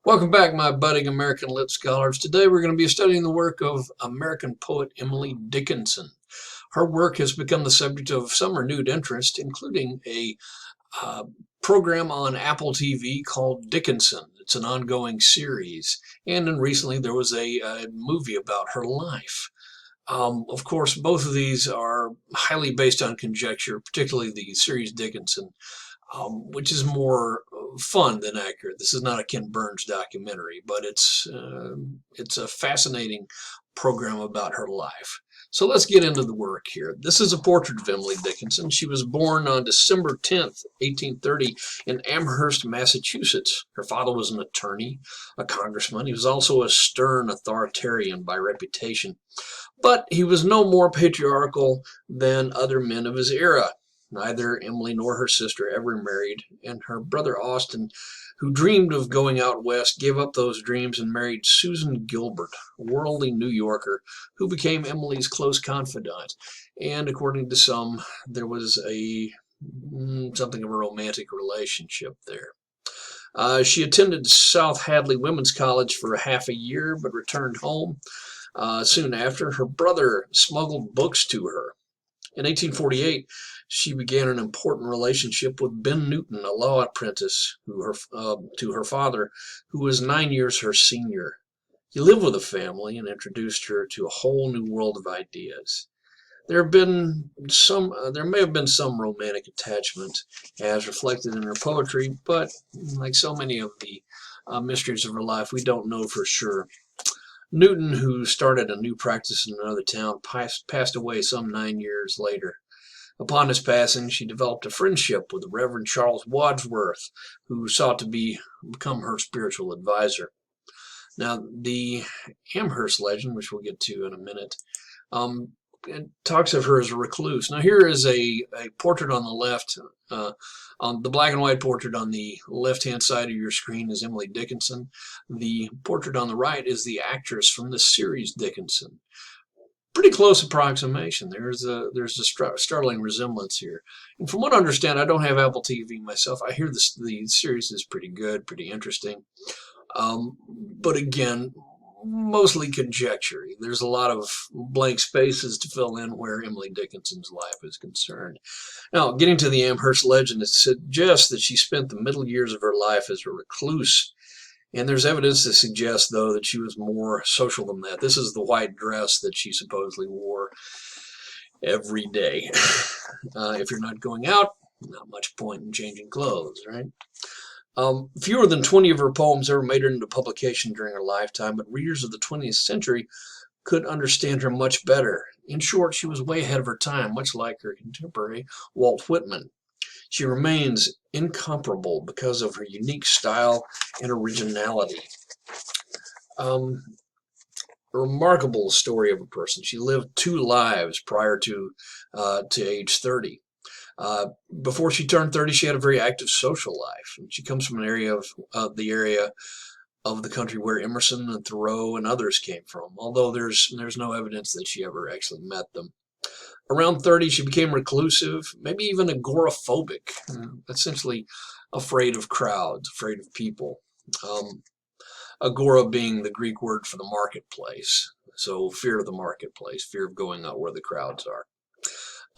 Welcome back, my budding American Lit scholars. Today we're going to be studying the work of American poet Emily Dickinson. Her work has become the subject of some renewed interest, including a uh, program on Apple TV called Dickinson. It's an ongoing series, and then recently there was a movie about her life. Of course, both of these are highly based on conjecture, particularly the series Dickinson, which is more fun than accurate. This is not a Ken Burns documentary, but it's a fascinating program about her life. So let's get into the work here. This is a portrait of Emily Dickinson. She was born on December 10th, 1830 in Amherst, Massachusetts. Her father was an attorney, a congressman. He was also a stern authoritarian by reputation, but he was no more patriarchal than other men of his era. Neither Emily nor her sister ever married, and her brother Austin, who dreamed of going out west, gave up those dreams and married Susan Gilbert, a worldly New Yorker who became Emily's close confidant. And according to some, there was something of a romantic relationship there. She attended South Hadley Women's College for half a year, but returned home. Soon after, her brother smuggled books to her. In 1848, she began an important relationship with Ben Newton, a law apprentice to her father, who was 9 years her senior. He lived with the family and introduced her to a whole new world of ideas. There may have been some romantic attachment, as reflected in her poetry, but like so many of the mysteries of her life, we don't know for sure. Newton, who started a new practice in another town, passed away some 9 years later. Upon his passing, she developed a friendship with the Reverend Charles Wadsworth, who sought to become her spiritual advisor. Now, the Amherst legend, which we'll get to in a minute, it talks of her as a recluse. Now, here is a portrait on the left. On the black and white portrait on the left-hand side of your screen is Emily Dickinson. The portrait on the right is the actress from the series Dickinson. Pretty close approximation. There's a startling resemblance here. And from what I understand, I don't have Apple TV myself. I hear the series is pretty good, pretty interesting. But again, mostly conjecture. There's a lot of blank spaces to fill in where Emily Dickinson's life is concerned. Now, getting to the Amherst legend, it suggests that she spent the middle years of her life as a recluse. And there's evidence to suggest, though, that she was more social than that. This is the white dress that she supposedly wore every day. If you're not going out, not much point in changing clothes, right? Fewer than 20 of her poems ever made it into publication during her lifetime, but readers of the 20th century could understand her much better. In short, she was way ahead of her time, much like her contemporary Walt Whitman. She remains incomparable because of her unique style and originality. A remarkable story of a person. She lived 2 lives prior to age 30. Before she turned 30, she had a very active social life. She comes from an area of the country where Emerson and Thoreau and others came from, although there's no evidence that she ever actually met them. Around 30, she became reclusive, maybe even agoraphobic, essentially afraid of crowds, afraid of people. Agora being the Greek word for the marketplace. So fear of the marketplace, fear of going out where the crowds are.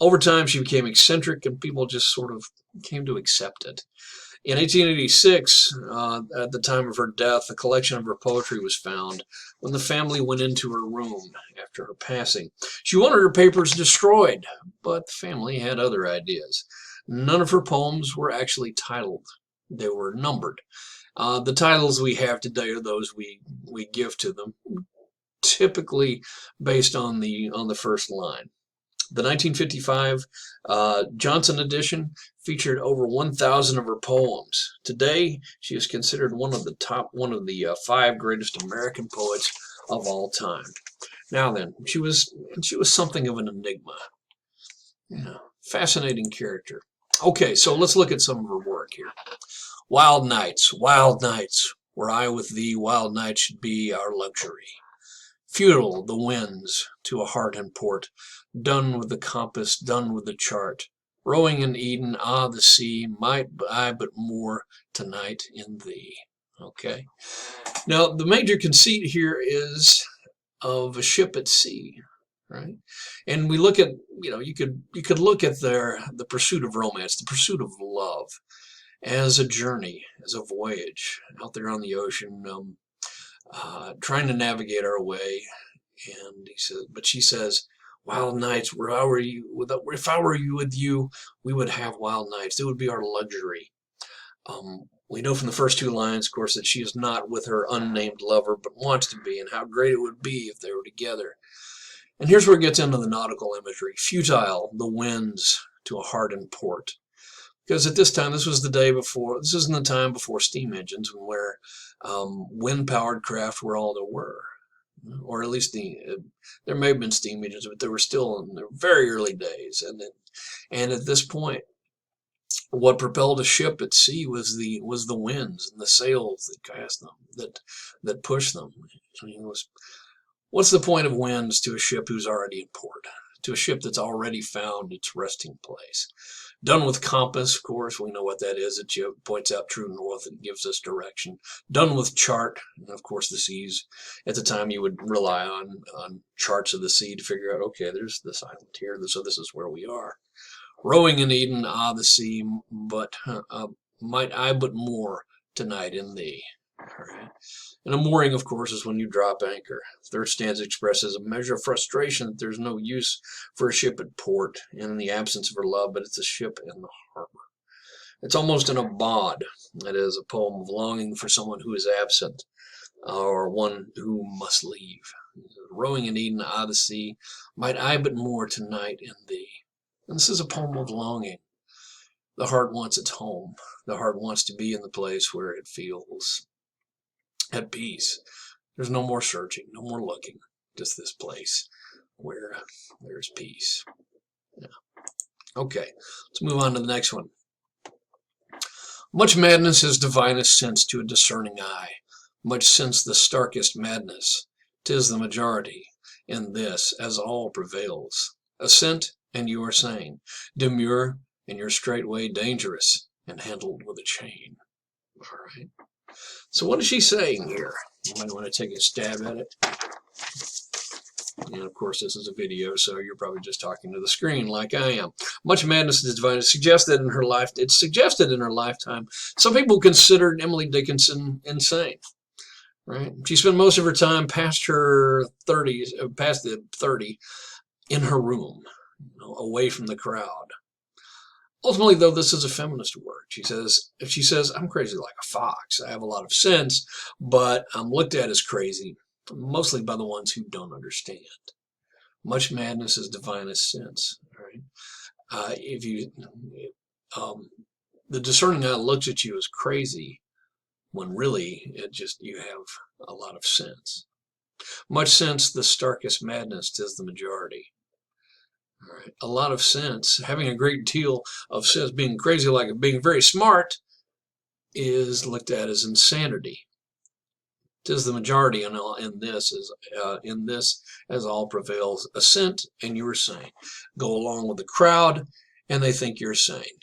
Over time, she became eccentric, and people just sort of came to accept it. In 1886, at the time of her death, a collection of her poetry was found when the family went into her room after her passing. She wanted her papers destroyed, but the family had other ideas. None of her poems were actually titled. They were numbered. The titles we have today are those we give to them, typically based on the first line. The 1955 Johnson edition featured over 1,000 of her poems. Today, she is considered one of the 5 greatest American poets of all time. Now then, she was something of an enigma. Fascinating character. Okay, so let's look at some of her work here. Wild nights, were I with thee, wild nights should be our luxury. Futile the winds to a heart in port, done with the compass, done with the chart. Rowing in Eden, the sea, might I but moor tonight in thee. Okay. Now, the major conceit here is of a ship at sea, right? And we look at, you could look at the pursuit of romance, the pursuit of love, as a journey, as a voyage out there on the ocean, trying to navigate our way. And she says, wild nights. If I were you with you, we would have wild nights. It would be our luxury. We know from the first two lines, of course, that she is not with her unnamed lover, but wants to be, and how great it would be if they were together. And here's where it gets into the nautical imagery. Futile, the winds to a hardened port. Because at this time, this isn't the time before steam engines, where wind-powered craft were all there were. Or at least there may have been steam engines, but they were still in their very early days. And at this point, what propelled a ship at sea was the winds and the sails that cast them, that pushed them. I mean, what's the point of winds to a ship who's already in port, to a ship that's already found its resting place? Done with compass, of course, we know what that is. It points out true north and gives us direction. Done with chart, and of course the seas. At the time, you would rely on charts of the sea to figure out, okay, there's this island here, so this is where we are. Rowing in Eden, the sea, but might I but moor tonight in thee. All right. And a mooring, of course, is when you drop anchor. Third stanza expresses a measure of frustration that there's no use for a ship at port in the absence of her love, but it's a ship in the harbor. It's almost an abode, that is, a poem of longing for someone who is absent, or one who must leave. Rowing in Eden, the sea, might I but moor tonight in thee. And this is a poem of longing. The heart wants its home. The heart wants to be in the place where it feels at peace. There's no more searching, no more looking, just this place where there's peace. Yeah. Okay, let's move on to the next one. Much madness is divinest sense to a discerning eye. Much sense the starkest madness. 'Tis the majority in this, as all prevails. Assent, and you are sane. Demur, and you're straightway dangerous, and handled with a chain. All right. So what is she saying here? You might want to take a stab at it. And of course, this is a video, so you're probably just talking to the screen like I am. Much madness is divine. It's suggested in her lifetime. Some people considered Emily Dickinson insane. Right? She spent most of her time past the 30, in her room, away from the crowd. Ultimately, though, this is a feminist work. She says, I'm crazy like a fox. I have a lot of sense, but I'm looked at as crazy, mostly by the ones who don't understand. Much madness is divinest sense. Right? The discerning eye looks at you as crazy, when really you have a lot of sense. Much sense, the starkest madness, 'tis the majority. All right. A lot of sense, having a great deal of sense, being crazy like being very smart, is looked at as insanity. 'Tis the majority in this as all prevails. Assent, and you are sane. Go along with the crowd, and they think you're sane.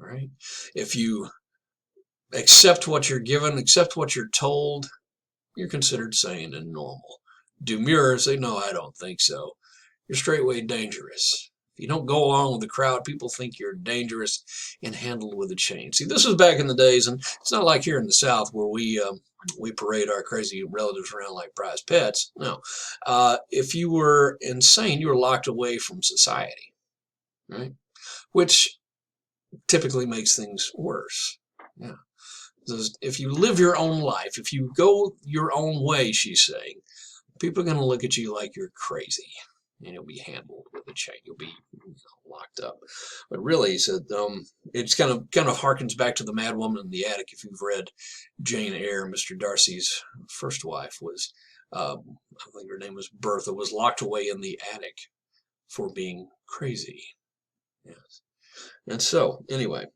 All right. If you accept what you're given, accept what you're told, you're considered sane and normal. Demur, say, no, I don't think so. You're straightway dangerous. If you don't go along with the crowd, people think you're dangerous and handled with a chain. See, this was back in the days, and it's not like here in the South where we parade our crazy relatives around like prize pets. No. If you were insane, you were locked away from society, right? Which typically makes things worse. Yeah. If you live your own life, if you go your own way, she's saying, people are going to look at you like you're crazy, and you'll be handled with a chain. You'll be locked up. But really, he said, it's kind of harkens back to the Mad Woman in the Attic. If you've read Jane Eyre, Mr. Darcy's first wife was, I think her name was Bertha, was locked away in the attic for being crazy. Yes. And so, anyway,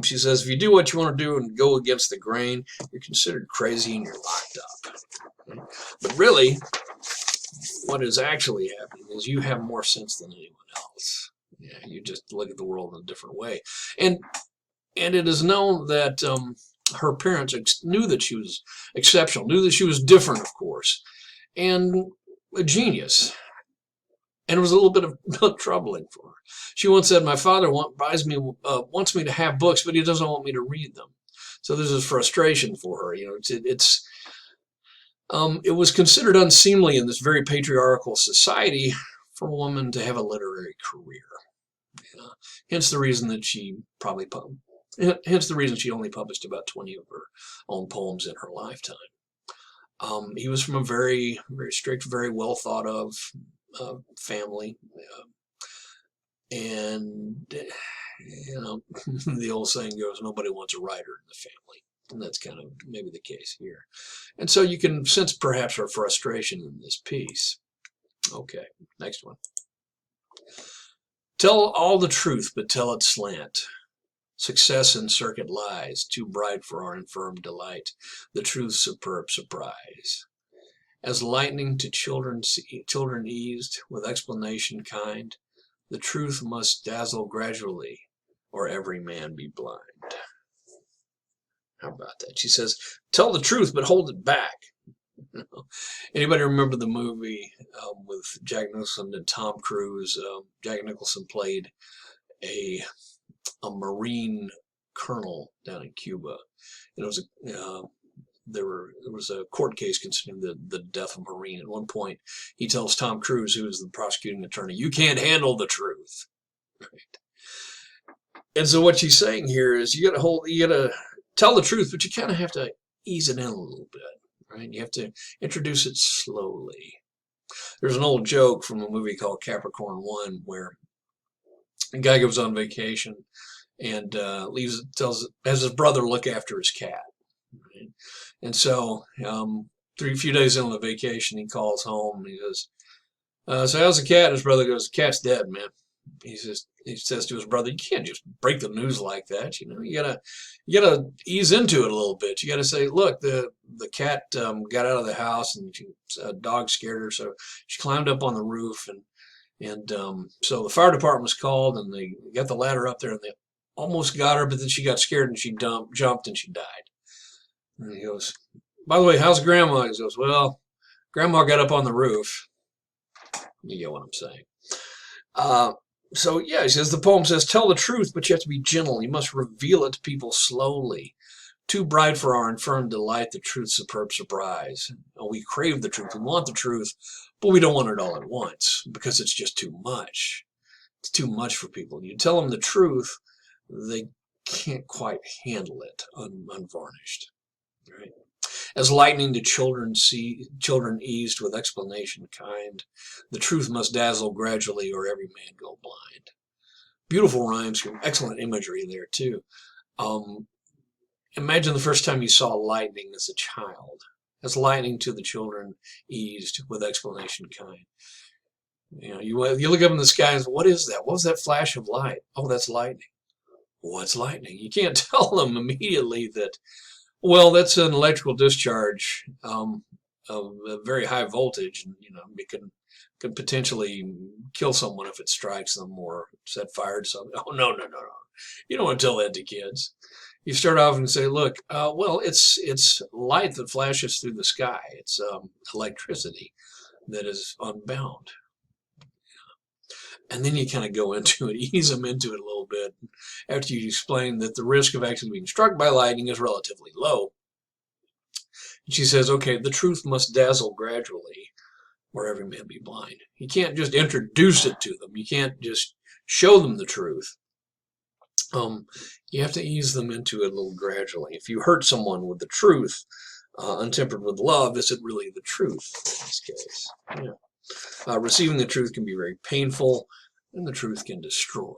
she says, if you do what you want to do and go against the grain, you're considered crazy and you're locked up. Okay? But really, what is actually happening is you have more sense than anyone else. Yeah, you just look at the world in a different way. And it is known that her parents knew that she was exceptional, knew that she was different, of course, and a genius. And it was a little bit of troubling for her. She once said, "My father wants me to have books, but he doesn't want me to read them." So there's this frustration for her. It was considered unseemly in this very patriarchal society for a woman to have a literary career. Hence the reason that hence the reason she only published about 20 of her own poems in her lifetime. He was from a very, very strict, very well thought of family, and the old saying goes, nobody wants a writer in the family, and that's kind of maybe the case here. And so you can sense perhaps her frustration in this piece. Okay, next one. Tell all the truth, but tell it slant. Success in circuit lies, too bright for our infirm delight, the truth's superb surprise. As lightning to children eased, with explanation kind, the truth must dazzle gradually, or every man be blind. How about that? She says, tell the truth, but hold it back. Anybody remember the movie with Jack Nicholson and Tom Cruise? Jack Nicholson played a Marine colonel down in Cuba. And it was there was a court case concerning the death of a Marine. At one point, he tells Tom Cruise, who is the prosecuting attorney, "You can't handle the truth." Right? And so what she's saying here is you gotta tell the truth, but you kind of have to ease it in a little bit. Right? You have to introduce it slowly. There's an old joke from a movie called Capricorn 1 where a guy goes on vacation and has his brother look after his cat. Right? And so a few days into the vacation, he calls home and he goes, so how's the cat? And his brother goes, "The cat's dead, man." He says to his brother, "You can't just break the news like that. You gotta ease into it a little bit. You gotta say, look, the cat got out of the house and a dog scared her, so she climbed up on the roof and so the fire department was called and they got the ladder up there and they almost got her, but then she got scared and she jumped and she died." And he goes, "By the way, how's Grandma?" He goes, "Well, Grandma got up on the roof." You get what I'm saying. So yeah, he says, the poem says, tell the truth, but you have to be gentle. You must reveal it to people slowly. Too bright for our infirm delight, the truth's superb surprise. We crave the truth, we want the truth, but we don't want it all at once because it's just too much. It's too much for people. You tell them the truth, they can't quite handle it unvarnished. Right? As lightning to children eased with explanation kind, the truth must dazzle gradually or every man go blind. Beautiful rhymes, excellent imagery there too. Imagine the first time you saw lightning as a child. As lightning to the children eased with explanation kind. You look up in the sky and say, what is that? What was that flash of light? Oh, that's lightning. What's lightning? You can't tell them immediately that, well, that's an electrical discharge of a very high voltage, and it can potentially kill someone if it strikes them or set fire to something. Oh, no. You don't want to tell that to kids. You start off and say, look, well, it's light that flashes through the sky. It's electricity that is unbound. And then you kind of go into it, ease them into it a little bit. After you explain that the risk of actually being struck by lightning is relatively low. And she says, okay, the truth must dazzle gradually, or every man be blind. You can't just introduce it to them. You can't just show them the truth. You have to ease them into it a little gradually. If you hurt someone with the truth, untempered with love, is it really the truth in this case? Yeah. Receiving the truth can be very painful, and the truth can destroy.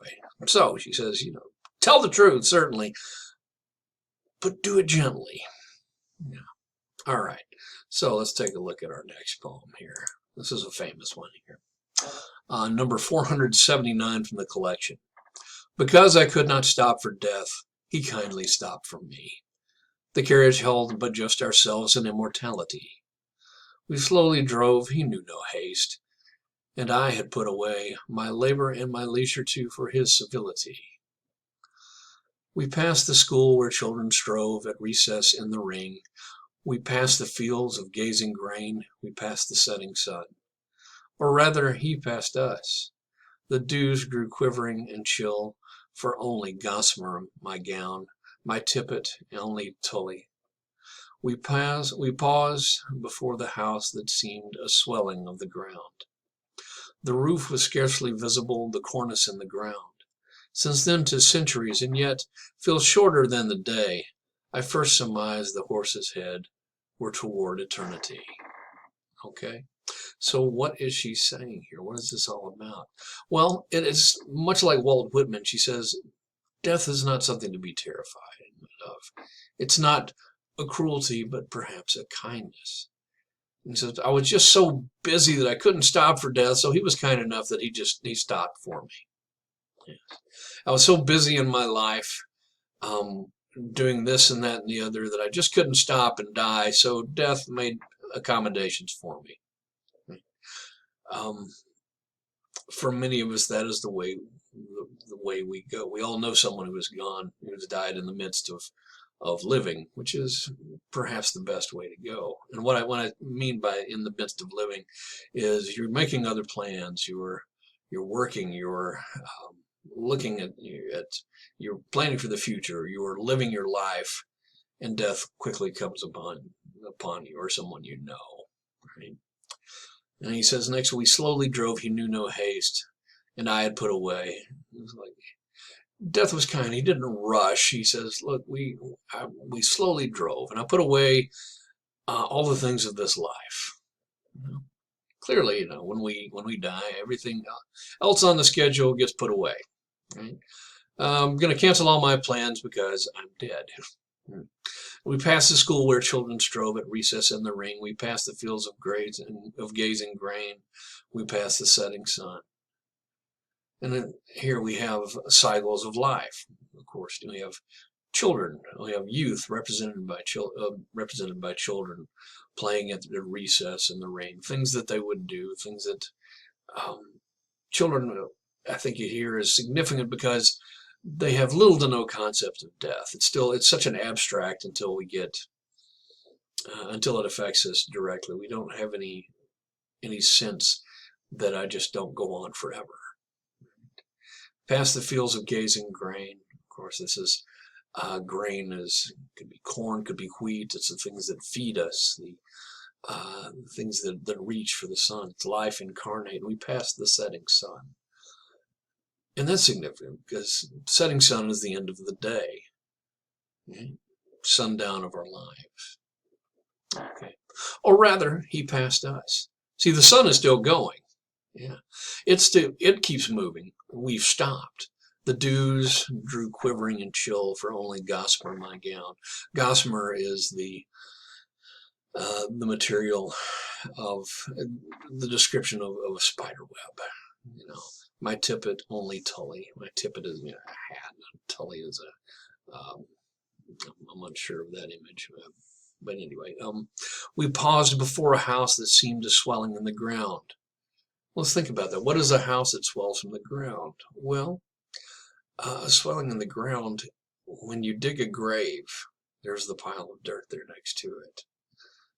So she says, tell the truth, certainly, but do it gently. Yeah. All right. So let's take a look at our next poem here. This is a famous one here. Number 479 from the collection. Because I could not stop for death, he kindly stopped for me. The carriage held but just ourselves and immortality. We slowly drove, he knew no haste, and I had put away my labor and my leisure too for his civility. We passed the school where children strove at recess in the ring. We passed the fields of gazing grain. We passed the setting sun. Or rather, he passed us. The dews grew quivering and chill, for only gossamer my gown, my tippet only tully. We paused before the house that seemed a swelling of the ground. The roof was scarcely visible, the cornice in the ground. Since then 'tis centuries, and yet feels shorter than the day I first surmised the horse's head were toward eternity. Okay? So what is she saying here? What is this all about? Well, it is much like Walt Whitman. She says, death is not something to be terrified of. It's not a cruelty, but perhaps a kindness. And so I was just so busy that I couldn't stop for death, so he was kind enough that he stopped for me. Yes. I was so busy in my life doing this and that and the other that I just couldn't stop and die, so death made accommodations for me. For many of us, that is the way we go. We all know someone who is gone, who has died in the midst of living, which is perhaps the best way to go. And what I mean by in the midst of living is you're making other plans, you're working, you're looking at you're planning for the future, you're living your life, and death quickly comes upon you or someone you know. Right? And he says next, we slowly drove, he knew no haste, and I had put away. It was like death was kind. He didn't rush. He says, look, we slowly drove, and I put away all the things of this life. You know? Clearly, when we die, everything else on the schedule gets put away. Right? I'm going to cancel all my plans because I'm dead. We passed the school where children strove at recess in the ring. We passed the fields of gazing grain. We passed the setting sun. And then here we have cycles of life. Of course, we have children. We have youth represented by children playing at the recess in the rain. Things that they would do. Things that children, I think you hear, is significant because they have little to no concept of death. It's such an abstract until it affects us directly. We don't have any sense that I just don't go on forever. Past the fields of gazing grain. Of course, this is grain could be corn, could be wheat. It's the things that feed us, the things that reach for the sun. It's life incarnate. And we pass the setting sun. And that's significant because setting sun is the end of the day, okay? Sundown of our lives. Okay. Or rather, he passed us. See, the sun is still going. Yeah, it keeps moving. We've stopped. The dews drew quivering and chill, for only gossamer my gown. Gossamer is the material of the description of a spider web. My tippet only tully. My tippet is a hat. Tully is I'm unsure of that image. But anyway, we paused before a house that seemed a swelling in the ground. Let's think about that. What is a house that swells from the ground? Well, a swelling in the ground, when you dig a grave, there's the pile of dirt there next to it.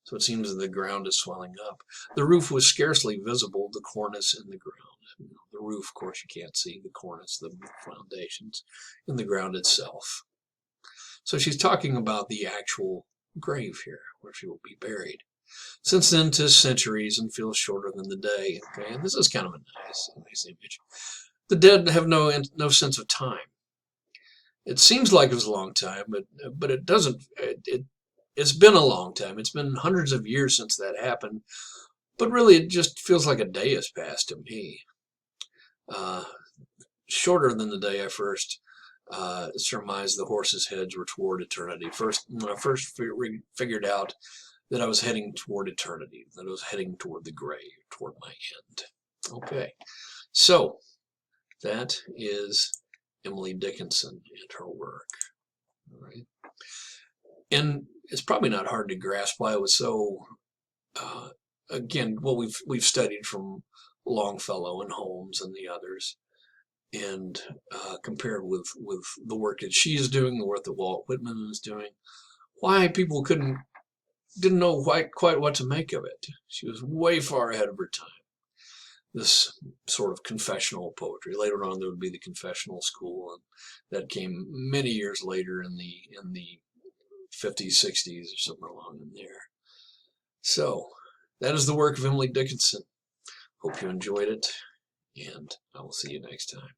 So it seems that the ground is swelling up. The roof was scarcely visible, the cornice in the ground. The roof, of course, you can't see the cornice, the foundations, in the ground itself. So she's talking about the actual grave here, where she will be buried. Since then, 'tis centuries and feels shorter than the day. Okay, and this is kind of a nice image. The dead have no sense of time. It seems like it was a long time, but it doesn't. It's been a long time. It's been hundreds of years since that happened, but really it just feels like a day has passed to me. Shorter than the day I first surmised the horses' heads were toward eternity. When I first figured out that I was heading toward eternity, that I was heading toward the grave, toward my end. Okay, so that is Emily Dickinson and her work. All right. And it's probably not hard to grasp why it was so, again, what we've studied from Longfellow and Holmes and the others. and compared with the work that she is doing, the work that Walt Whitman is doing, why people didn't know quite what to make of it. She was way far ahead of her time. This sort of confessional poetry. Later on, there would be the confessional school, and that came many years later in the 50s, 60s, or somewhere along in there. So that is the work of Emily Dickinson. Hope you enjoyed it, and I will see you next time.